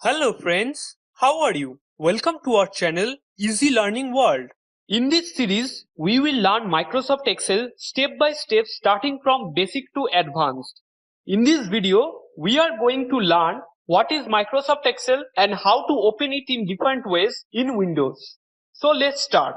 Hello friends, how are you? Welcome to our channel Easy Learning World. In this series, we will learn Microsoft Excel step by step starting from basic to advanced. In this video, we are going to learn what is Microsoft Excel and how to open it in different ways in Windows. So let's start.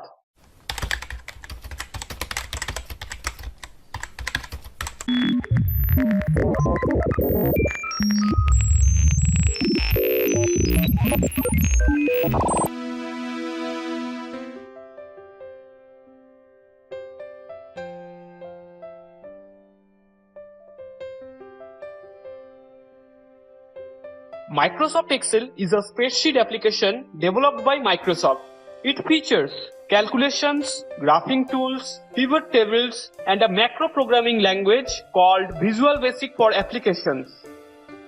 Microsoft Excel is a spreadsheet application developed by Microsoft. It features calculations, graphing tools, pivot tables, and a macro programming language called Visual Basic for applications.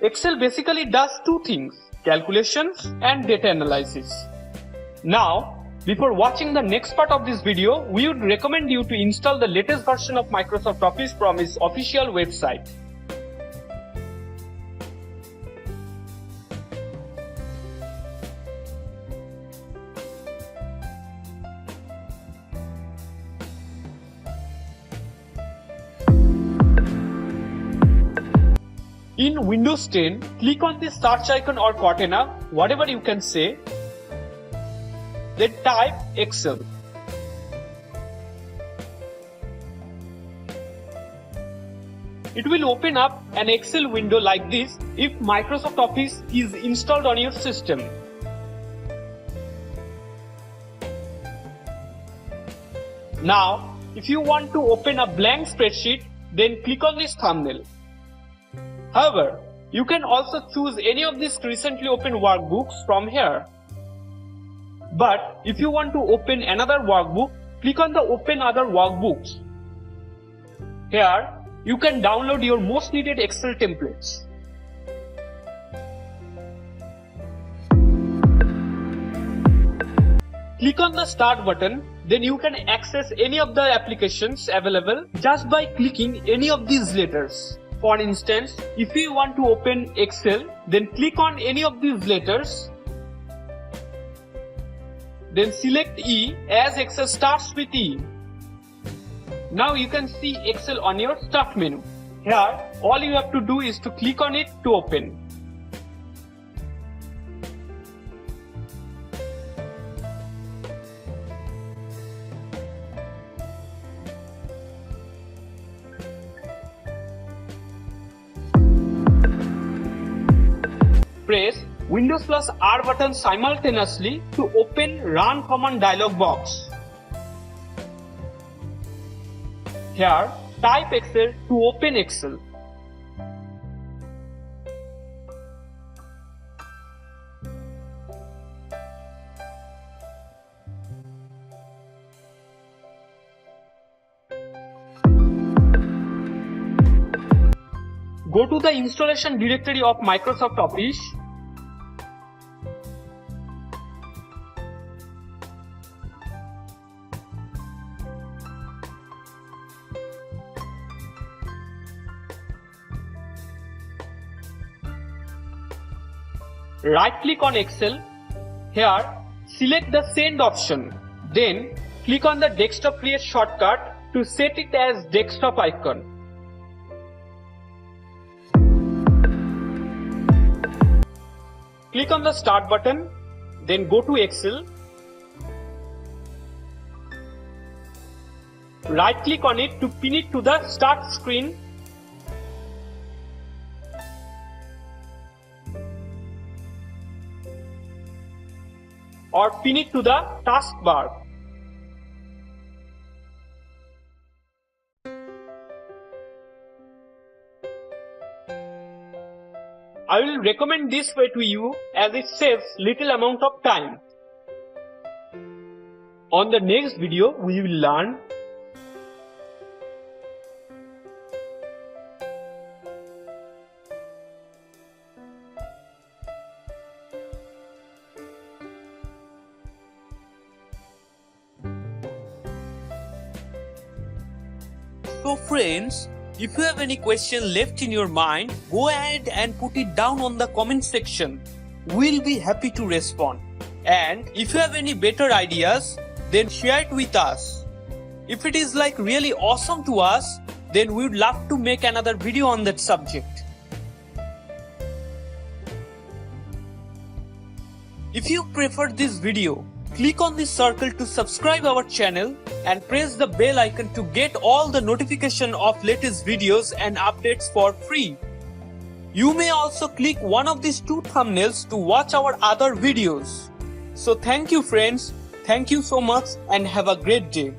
Excel basically does two things, calculations and data analysis. Now, before watching the next part of this video, we would recommend you to install the latest version of Microsoft Office from its official website. In Windows 10, click on the search icon or Cortana, whatever you can say, then type Excel. It will open up an Excel window like this if Microsoft Office is installed on your system. Now, if you want to open a blank spreadsheet, then click on this thumbnail. However, you can also choose any of these recently opened workbooks from here. But if you want to open another workbook, click on the Open Other Workbooks. Here, you can download your most needed Excel templates. Click on the Start button, then you can access any of the applications available just by clicking any of these letters. For instance, if you want to open Excel, then click on any of these letters. Then select E as Excel starts with E. Now you can see Excel on your Start menu. Here, all you have to do is to click on it to open. Press Windows plus R button simultaneously to open Run Command dialog box. Here, type Excel to open Excel. Go to the installation directory of Microsoft Office. Right click on Excel. Here, select the Send option. Then, click on the Desktop Create shortcut to set it as desktop icon. Click on the Start button, then go to Excel. Right click on it to pin it to the Start screen. Or pin it to the Taskbar. I will recommend this way to you as it saves little amount of time. On the next video, we will learn So friends, if you have any question left in your mind, go ahead and put it down on the comment section. we'll be happy to respond. And if you have any better ideas, then share it with us. If it is like really awesome to us, then we would love to make another video on that subject. If you preferred this video, click on this circle to subscribe our channel and press the bell icon to get all the notification of latest videos and updates for free. You may also click one of these 2 thumbnails to watch our other videos. So thank you friends, thank you so much and have a great day.